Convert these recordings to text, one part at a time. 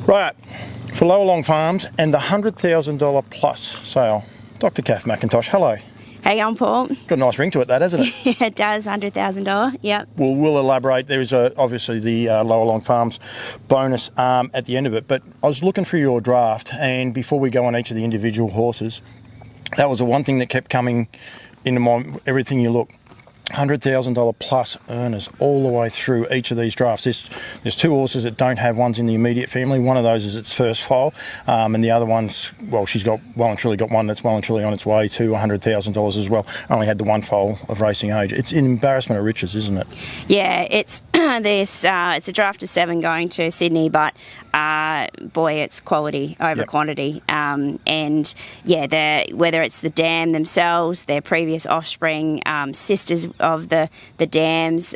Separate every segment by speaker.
Speaker 1: Right, for Llowalong Farms and the $100,000 plus sale. Dr. Kath McIntosh, hello.
Speaker 2: Hey, I'm Paul.
Speaker 1: Got a nice ring to it, that, hasn't it?
Speaker 2: Yeah, it does, $100,000, yep.
Speaker 1: Well, we'll elaborate. There is obviously the Llowalong Farms bonus at the end of it, but I was looking through your draft, and before we go on each of the individual horses, that was the one thing that kept coming into mind, everything you look. $100,000 plus earners all the way through each of these drafts. There's two horses that don't have ones in the immediate family. One of those is its first foal, and the other one's, well, she's got well and truly got one that's well and truly on its way to $100,000 as well. Only had the one foal of racing age. It's an embarrassment of riches, isn't it?
Speaker 2: Yeah, it's it's a draft of 7 going to Sydney, but boy, it's quality over quantity. And yeah, whether it's the dam themselves, their previous offspring, sisters of the dams,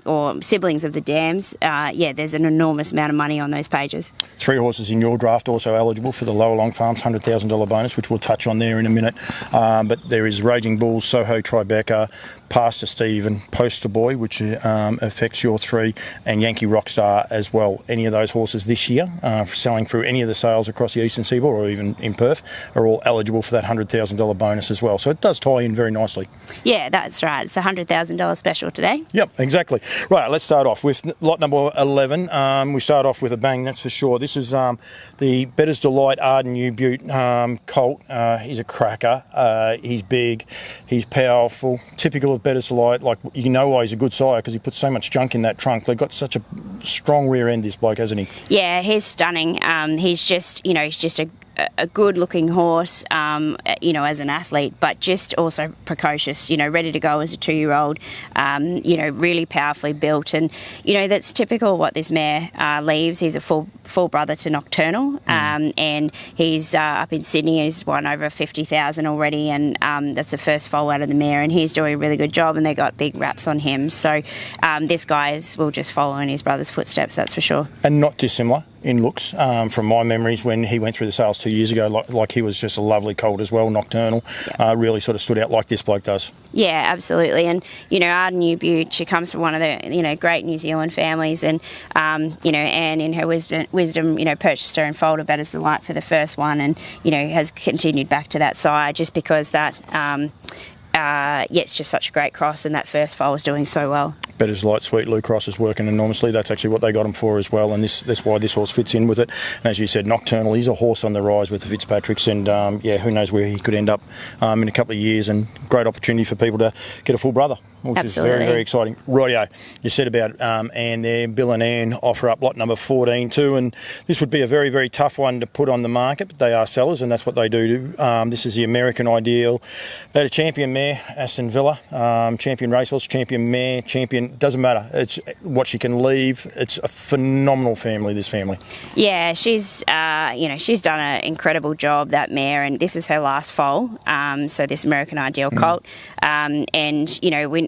Speaker 2: or siblings of the dams, there's an enormous amount of money on those pages. 3
Speaker 1: horses in your draft also eligible for the Llowalong Farms $100,000 bonus, which we'll touch on there in a minute. But there is Raging Bulls, Soho Tribeca, Pastor Steve and Poster Boy, which affects your 3, and Yankee Rockstar as well. Any of those horses this year, for selling through any of the sales across the Eastern Seaboard or even in Perth, are all eligible for that $100,000 bonus as well. So it does tie in very nicely.
Speaker 2: Yeah, that's right. It's a $100,000 special today.
Speaker 1: Yep, exactly. Right, let's start off with lot number 11. We start off with a bang, that's for sure. This is the Bettor's Delight Arden New Butte colt. He's a cracker. He's big. He's powerful. Typical of Bettor's Delight. Like, you know why he's a good sire, because he puts so much junk in that trunk. They've got such a strong rear end, this bloke, hasn't he?
Speaker 2: Yeah, he's stunning. He's just a good-looking horse, as an athlete, but just also precocious, ready to go as a 2-year-old, really powerfully built. And, that's typical of what this mare leaves. He's a full brother to Nocturnal, and he's up in Sydney. He's won over 50,000 already, and that's the first foal out of the mare, and he's doing a really good job, and they got big raps on him. So this guy will just follow in his brother's footsteps, that's for sure.
Speaker 1: And not dissimilar in looks from my memories when he went through the sales 2 years ago. Like he was just a lovely colt as well, Nocturnal. Really sort of stood out like this bloke does.
Speaker 2: Yeah, absolutely. And, Arden New Butte, she comes from one of the, great New Zealand families, and, Anne in her wisdom, purchased her and foaled Bettor's Delight for the first one, and, has continued back to that side just because that, it's just such a great cross, and that first foal was doing so well.
Speaker 1: Bettor's Delight Sweet Lou Cross is working enormously. That's actually what they got him for as well, and that's why this horse fits in with it. And as you said, Nocturnal, he's a horse on the rise with the Fitzpatricks, and who knows where he could end up in a couple of years, and great opportunity for people to get a full brother, which
Speaker 2: Absolutely.
Speaker 1: is very, very exciting. Rightio, you said about Anne there. Bill and Anne offer up lot number 14 too, and this would be a very, very tough one to put on the market, but they are sellers, and that's what they do. This is the American Ideal. They had a champion mare, Aston Villa, champion racehorse, champion mare, champion, doesn't matter. It's what she can leave. It's a phenomenal family, this family.
Speaker 2: Yeah, she's done an incredible job, that mare, and this is her last foal. So this American Ideal colt, and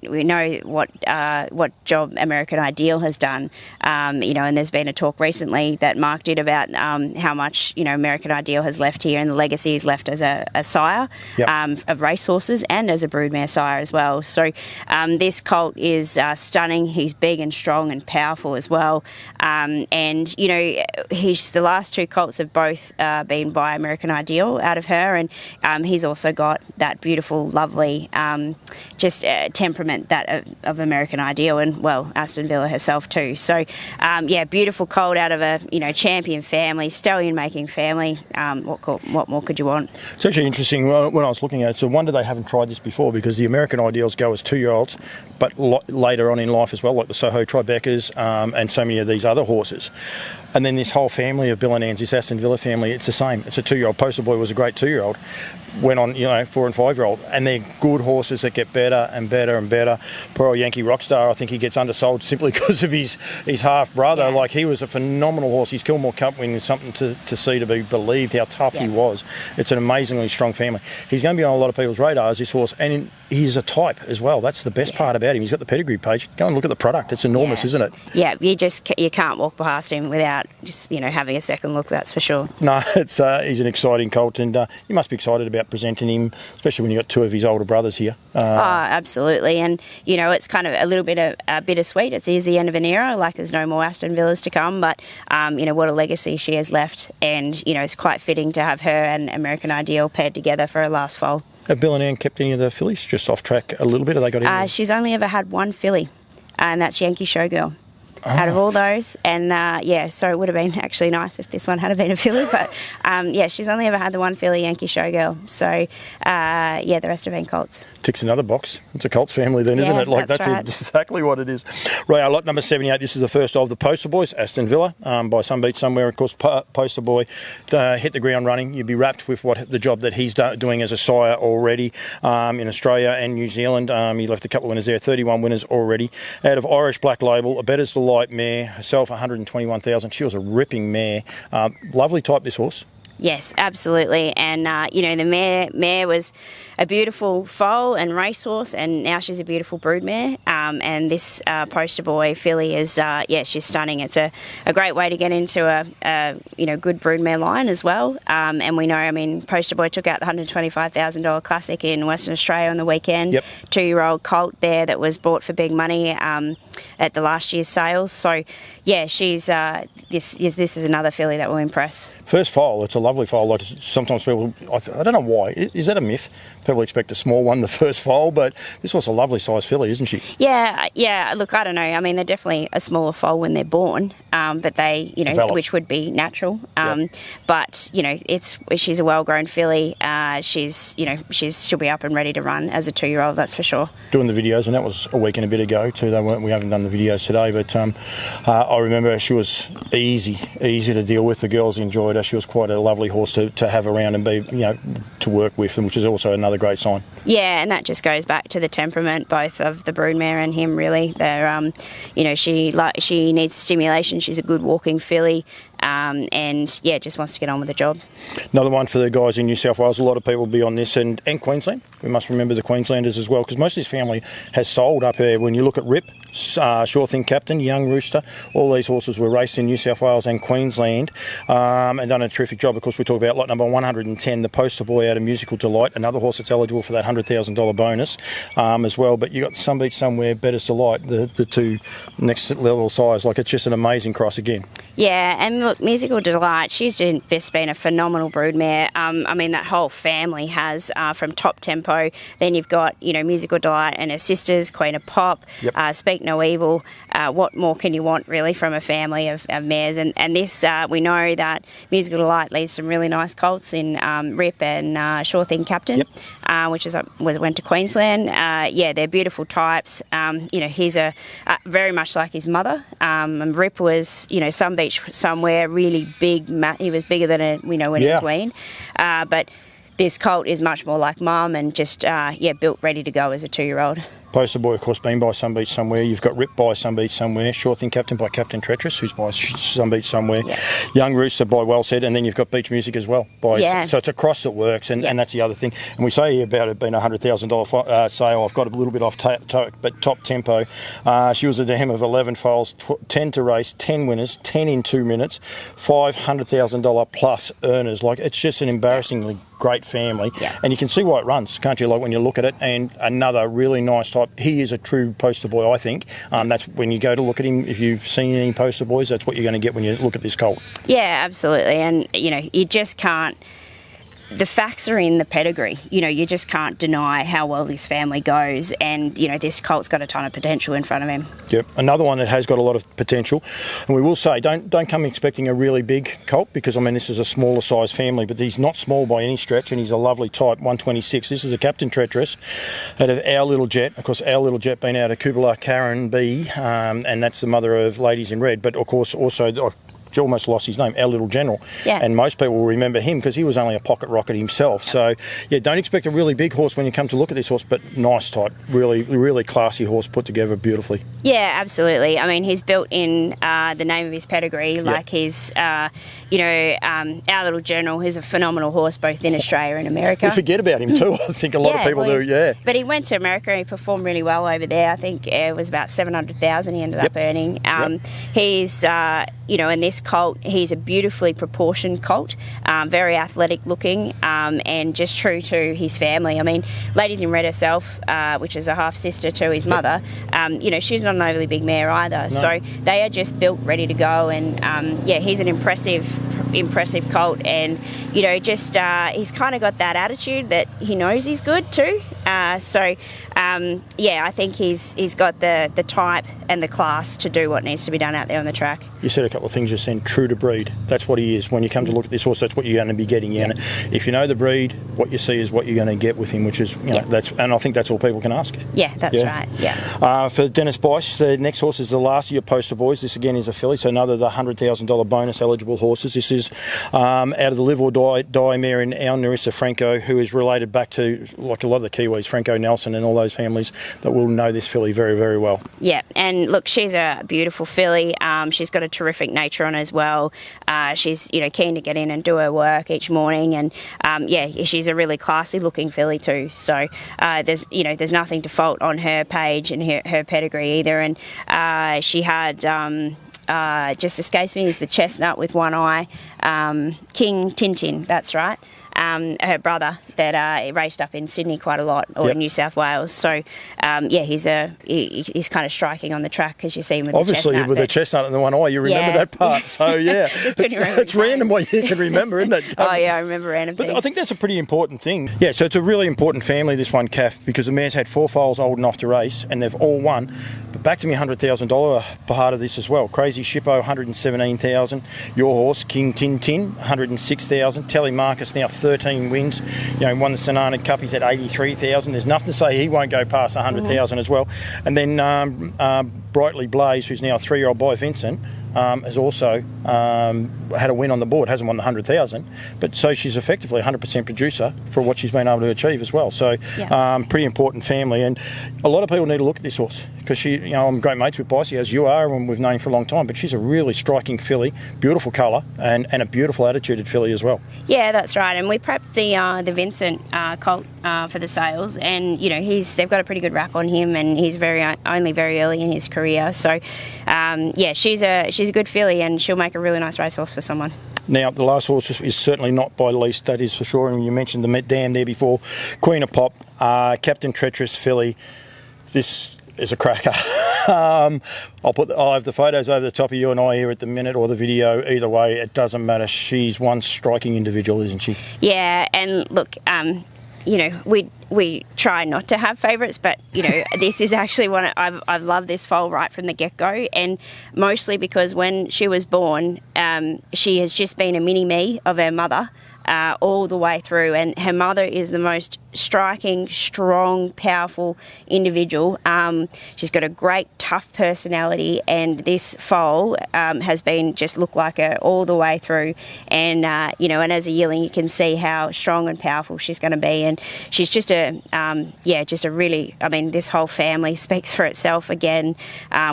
Speaker 2: we know what job American Ideal has done. And there's been a talk recently that Mark did about how much American Ideal has left here, and the legacy is left as a sire of racehorses and as a broodmare sire as well. So this colt is stunning. He's big and strong and powerful as well. And the last 2 colts have both been by American Ideal out of her, and he's also got that beautiful, lovely, temperament that of American Ideal, and Aston Villa herself too. So beautiful colt out of a champion family, stallion making family. What more could you want?
Speaker 1: It's actually interesting when I was looking at it. It's a wonder they haven't tried this before, because the American Ideals go as 2-year-olds, but later on in life as well, like the Soho Tribecas and so many of these other horses. And then this whole family of Bill and Anne's, this Aston Villa family, it's the same. It's a 2-year-old. Poster Boy was a great 2-year-old. Went on, 4 and 5-year-old. And they're good horses that get better and better and better. Poor old Yankee Rockstar, I think he gets undersold simply because of his half-brother. Yeah. Like, he was a phenomenal horse. His Kilmore Cup win is something to see, to be believed, how tough he was. It's an amazingly strong family. He's going to be on a lot of people's radars, this horse, and he's a type as well. That's the best part about him. He's got the pedigree page. Go and look at the product. It's enormous, isn't it?
Speaker 2: Yeah, you can't walk past him without without just, having a second look, that's for sure.
Speaker 1: No, he's an exciting colt, and you must be excited about presenting him, especially when you've got two of his older brothers here.
Speaker 2: Absolutely. And, it's kind of a little bit of bittersweet. It is the end of an era, like there's no more Aston Villas to come, but, what a legacy she has left. And, it's quite fitting to have her and American Ideal paired together for her last foal.
Speaker 1: Have Bill and Ann kept any of the fillies just off track a little bit? Have they got any?
Speaker 2: She's only ever had one filly, and that's Yankee Showgirl. Out of all those, and so it would have been actually nice if this one had been a filly, but she's only ever had the one filly, Yankee Showgirl. So the rest have been colts.
Speaker 1: Ticks another box. It's a Colts family then, isn't it? Like that's
Speaker 2: right.
Speaker 1: Exactly what it is. Right, lot number 78. This is the first of the Poster Boys, Aston Villa, by Some Beat Somewhere. Of course, Poster Boy hit the ground running. You'd be wrapped with the job that he's doing as a sire already in Australia and New Zealand. He left a couple of winners there, 31 winners already. Out of Irish Black Label, a Better's Delight mare, herself 121,000. She was a ripping mare. Lovely type, this horse.
Speaker 2: Yes, absolutely. And, the mare was a beautiful foal and racehorse, and now she's a beautiful broodmare. And this Poster Boy filly is, she's stunning. It's a great way to get into a good broodmare line as well. And we know, Poster Boy took out the $125,000 Classic in Western Australia on the weekend.
Speaker 1: Yep.
Speaker 2: 2-year-old colt there that was bought for big money at the last year's sales. So, she's this is another filly that will impress.
Speaker 1: First foal, it's a lovely foal. Like sometimes people, I don't know why. Is that a myth? People expect a small one the first foal, but this was a lovely size filly, isn't she?
Speaker 2: Yeah. Look, I don't know. They're definitely a smaller foal when they're born, but they,
Speaker 1: Develop.
Speaker 2: Which would be natural.
Speaker 1: Yep.
Speaker 2: But she's a well-grown filly. She'll be up and ready to run as a 2-year-old. That's for sure.
Speaker 1: Doing the videos, and that was a week and a bit ago too. We haven't done the videos today, but I remember she was easy to deal with. The girls enjoyed her. She was quite a lovely horse to have around and be, to work with, which is also another great sign.
Speaker 2: Yeah, and that just goes back to the temperament, both of the broodmare and him. Really, they're, she needs stimulation. She's a good walking filly. Just wants to get on with the job.
Speaker 1: Another one for the guys in New South Wales. A lot of people will be on this, and Queensland. We must remember the Queenslanders as well, because most of this family has sold up there. When you look at Rip, Sure Thing Captain, Young Rooster, all these horses were raced in New South Wales and Queensland, and done a terrific job. Of course, we talk about lot number 110, the Poster Boy out of Musical Delight, another horse that's eligible for that $100,000 bonus as well. But you got Some Beat Somewhere, Better's Delight, the two next level size. Like, it's just an amazing cross again.
Speaker 2: Yeah, and look, Musical Delight, she's just been a phenomenal broodmare. That whole family has, from Top Tempo. Then you've got, Musical Delight and her sisters, Queen of Pop,
Speaker 1: yep.
Speaker 2: Speak No Evil. What more can you want, really, from a family of mares? And this, we know that Musical Delight leaves some really nice colts in Rip and Sure Thing Captain,
Speaker 1: yep.
Speaker 2: which went to Queensland. They're beautiful types. He's very much like his mother. And Rip was, Some Beach Somewhere, really big. He was bigger than when he was weaned. But this colt is much more like mum and just, built ready to go as a 2-year-old.
Speaker 1: Poster Boy, of course, being by Some Beach Somewhere. You've got Rip by Some Beach Somewhere. Sure Thing Captain by Captain Treacherous, who's by Some Beach Somewhere.
Speaker 2: Yeah.
Speaker 1: Young Rooster by Well Said. And then you've got Beach Music as well. So it's a cross that works, and that's the other thing. And we say about it being a $100,000 sale. I've got a little bit off but Top Tempo. She was a dam of 11 foals, 10 to race, 10 winners, 10 in 2 minutes, $500,000 plus earners. Like, it's just an embarrassingly great family.
Speaker 2: Yeah.
Speaker 1: And you can see why it runs, can't you? Like, when you look at it. And another really nice type. He is a true Poster Boy, I think. That's when you go to look at him. If you've seen any Poster Boys, that's what you're going to get when you look at this colt.
Speaker 2: Yeah, absolutely. And, you just can't... The facts are in the pedigree. You just can't deny how well this family goes. And, this colt's got a ton of potential in front of him. Yep.
Speaker 1: Another one that has got a lot of potential. And we will say, don't come expecting a really big colt, because, this is a smaller size family, but he's not small by any stretch, and he's a lovely type, 126. This is a Captain Treacherous out of Our Little Jet. Of course, Our Little Jet being out of Kubala Karen B, and that's the mother of Ladies in Red. But, of course, also... He almost lost his name, Our Little General.
Speaker 2: Yeah.
Speaker 1: And most people will remember him because he was only a pocket rocket himself. So, don't expect a really big horse when you come to look at this horse, but nice type, really, really classy horse put together beautifully.
Speaker 2: Yeah, absolutely. He's built in the name of his pedigree, like his, our little General, who's a phenomenal horse both in Australia and America.
Speaker 1: We forget about him too. I think a lot of people do. Yeah.
Speaker 2: But he went to America and he performed really well over there. I think it was about 700,000 he ended up earning. He's, in this colt, he's a beautifully proportioned colt, very athletic looking, and just true to his family. I mean, Ladies in Red herself, which is a half sister to his mother, she's not an overly big mare either. No. So they are just built ready to go, and he's an impressive colt, and he's kind of got that attitude that he knows he's good too. I think he's got the type and the class to do what needs to be done out there on the track.
Speaker 1: You said a couple of things just then. True to breed. That's what he is. When you come to look at this horse, that's what you're going to be getting. If you know the breed, what you see is what you're going to get with him, which is and I think that's all people can ask.
Speaker 2: Yeah, that's right. Yeah.
Speaker 1: For Dennis Bice, the next horse is the last of your poster boys. This again is a filly, so another of the $100,000 bonus eligible horses. This is out of the Live or Die mare in our Narissa Franco, who is related back to, like a lot of the Kiwis, Franco Nelson and all those families that will know this filly very, very well.
Speaker 2: Yeah, and look, she's a beautiful filly. She's got a terrific nature on her as well. She's keen to get in and do her work each morning, and she's a really classy looking filly too. So there's nothing to fault on her page and her pedigree either. And she had just escapes me is the chestnut with one eye, King Tintin. That's right. Her brother that raced up in Sydney quite a lot, or in New South Wales. So, he's kind of striking on the track, because you see him with
Speaker 1: obviously
Speaker 2: the chestnut.
Speaker 1: With the chestnut and the one eye, you remember that part. So it's random what you can remember, isn't it?
Speaker 2: I remember random things.
Speaker 1: But I think that's a pretty important thing. Yeah, so it's a really important family, this one, Kath, because the mare's had 4 foals old enough to race, and they've all won. But back to me, $100,000 part of this as well. Crazy Shippo, $117,000. Your horse, King Tintin, $106,000. Telemarcus now 13 wins. Won the Sanana Cup. He's at $83,000. There's nothing to say he won't go past $100,000 as well. And then Brightly Blaze, who's now a 3-year-old by Vincent, has also had a win on the board. Hasn't won the $100,000, but so she's effectively 100% producer for what she's been able to achieve as well. So pretty important family, and a lot of people need to look at this horse, because I'm great mates with Bicey, as you are, and we've known him for a long time. But she's a really striking filly, beautiful colour, and a beautiful attituded filly as well.
Speaker 2: Yeah, that's right. And we prepped the Vincent colt for the sales, and they've got a pretty good rap on him, and he's only very early in his career. So she's a good filly, and she'll make a really nice racehorse for someone.
Speaker 1: Now, the last horse is certainly not by least, that is for sure. And you mentioned the Met Dam there before. Queen of Pop, Captain Treacherous filly. This is a cracker. I'll have the photos over the top of you and I here at the minute, or the video. Either way, it doesn't matter. She's one striking individual, isn't she? Yeah,
Speaker 2: and look, we try not to have favourites, but this is actually one I've loved this foal right from the get-go, and mostly because when she was born, she has just been a mini-me of her mother all the way through, and her mother is the most striking, strong, powerful individual. She's got a great, tough personality, and this foal has been just looked like her all the way through. And and as a yearling, you can see how strong and powerful she's going to be. And she's just just a really, this whole family speaks for itself. Again,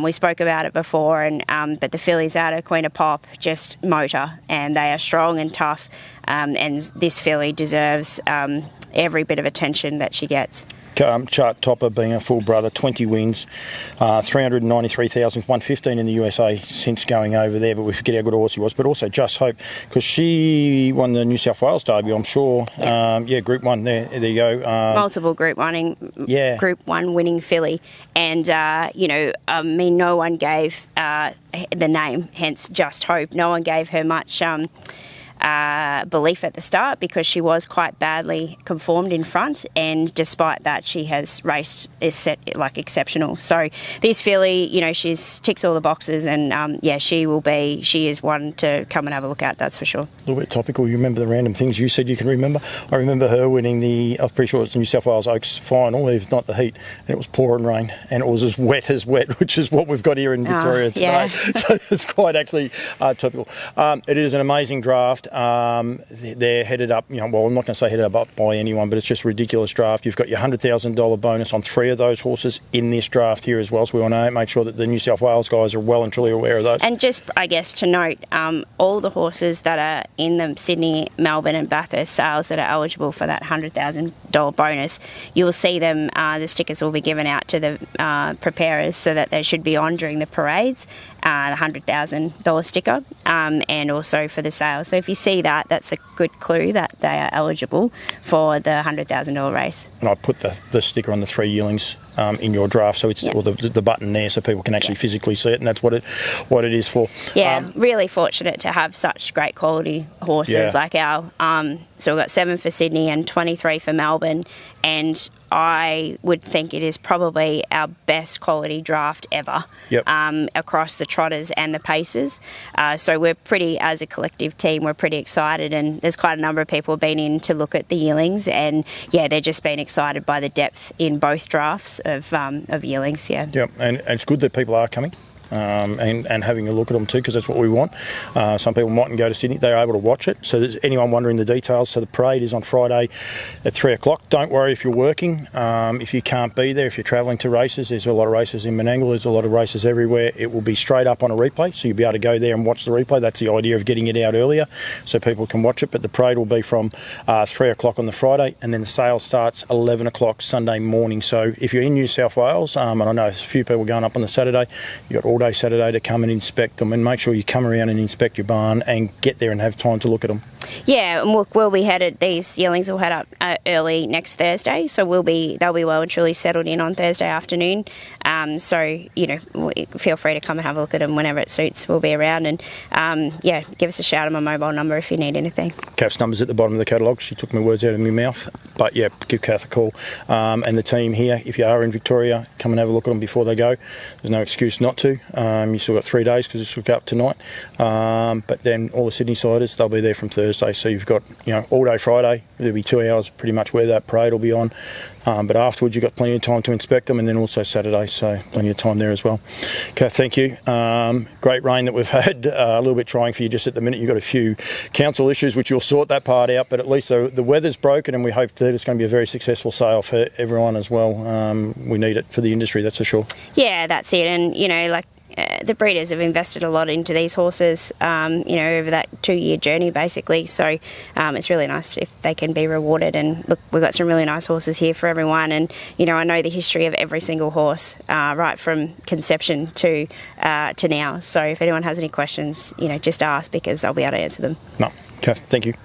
Speaker 2: we spoke about it before, and but the fillies out of Queen of Pop just motor, and they are strong and tough. And this filly deserves every bit of attention that she gets.
Speaker 1: Chart topper, being a full brother, 20 wins, 393,000, won 15 in the USA since going over there, but we forget how good a horse he was. But also Just Hope, because she won the New South Wales Derby, I'm sure. Group 1, there you go.
Speaker 2: Multiple Group 1 winning filly. And, no one gave the name, hence Just Hope. No one gave her much belief at the start, because she was quite badly conformed in front, and despite that she has raced exceptional. So this filly, she's ticks all the boxes, and she is one to come and have a look at, that's for sure. A
Speaker 1: little bit topical. You remember the random things you said you can remember? I remember her winning I'm pretty sure it's the New South Wales Oaks final, if not the heat, and it was pouring rain, and it was as wet, which is what we've got here in Victoria today. So it's quite actually topical. It is an amazing draft. they're headed up, well, I'm not going to say headed up by anyone, but it's just a ridiculous draft. You've got your $100,000 bonus on 3 of those horses in this draft here as well, so we want to make sure that the New South Wales guys are well and truly aware of those.
Speaker 2: And just, I guess, to note, all the horses that are in the Sydney, Melbourne and Bathurst sales that are eligible for that $100,000 bonus, you'll see them, the stickers will be given out to the preparers so that they should be on during the parades, the $100,000 sticker, and also for the sales. So if you see that, that's a good clue that they are eligible for the $100,000 race.
Speaker 1: And I put the sticker on the 3 yearlings in your draft, so it's or the button there, so people can actually physically see it, and that's what it is for.
Speaker 2: Yeah, really fortunate to have such great quality horses like our. So we've got 7 for Sydney and 23 for Melbourne, and I would think it is probably our best quality draft ever across the trotters and the pacers. So we're pretty, as a collective team, we're pretty excited, and there's quite a number of people who've been in to look at the yearlings, and they're just been excited by the depth in both drafts of yearlings.
Speaker 1: And it's good that people are coming. And having a look at them too, because that's what we want. Some people mightn't go to Sydney, they're able to watch it. So there's anyone wondering the details, so the parade is on Friday at 3 o'clock. Don't worry if you're working, if you can't be there, if you're travelling to races. There's a lot of races in Menangle, there's a lot of races everywhere. It will be straight up on a replay, so you'll be able to go there and watch the replay. That's the idea of getting it out earlier so people can watch it. But the parade will be from 3 o'clock on the Friday, and then the sale starts 11 o'clock Sunday morning. So if you're in New South Wales, and I know there's a few people going up on the Saturday, you've got all day Saturday to come and inspect them, and make sure you come around and inspect your barn and get there and have time to look at them.
Speaker 2: Yeah, and we'll be headed. These yearlings will head up early next Thursday, so they'll be well and truly settled in on Thursday afternoon. So feel free to come and have a look at them whenever it suits. We'll be around, and give us a shout on my mobile number if you need anything.
Speaker 1: Kath's number's at the bottom of the catalogue. She took my words out of my mouth, but give Kath a call. And the team here, if you are in Victoria, come and have a look at them before they go. There's no excuse not to. You still got 3 days because this will go up tonight. But then all the Sydney siders, they'll be there from Thursday. So you've got all day Friday. There'll be 2 hours pretty much where that parade will be on. But afterwards you've got plenty of time to inspect them, and then also Saturday, so plenty of time there as well. Kath, thank you. Great rain that we've had, a little bit trying for you just at the minute. You've got a few council issues which you'll sort that part out, but at least the weather's broken, and we hope that it's going to be a very successful sale for everyone as well. We need it for the industry, that's for sure. Yeah,
Speaker 2: that's it. And the breeders have invested a lot into these horses, over that 2-year journey, basically. So it's really nice if they can be rewarded. And look, we've got some really nice horses here for everyone. And I know the history of every single horse, right from conception to now. So if anyone has any questions, just ask, because I'll be able to answer them.
Speaker 1: No, Kath, thank you.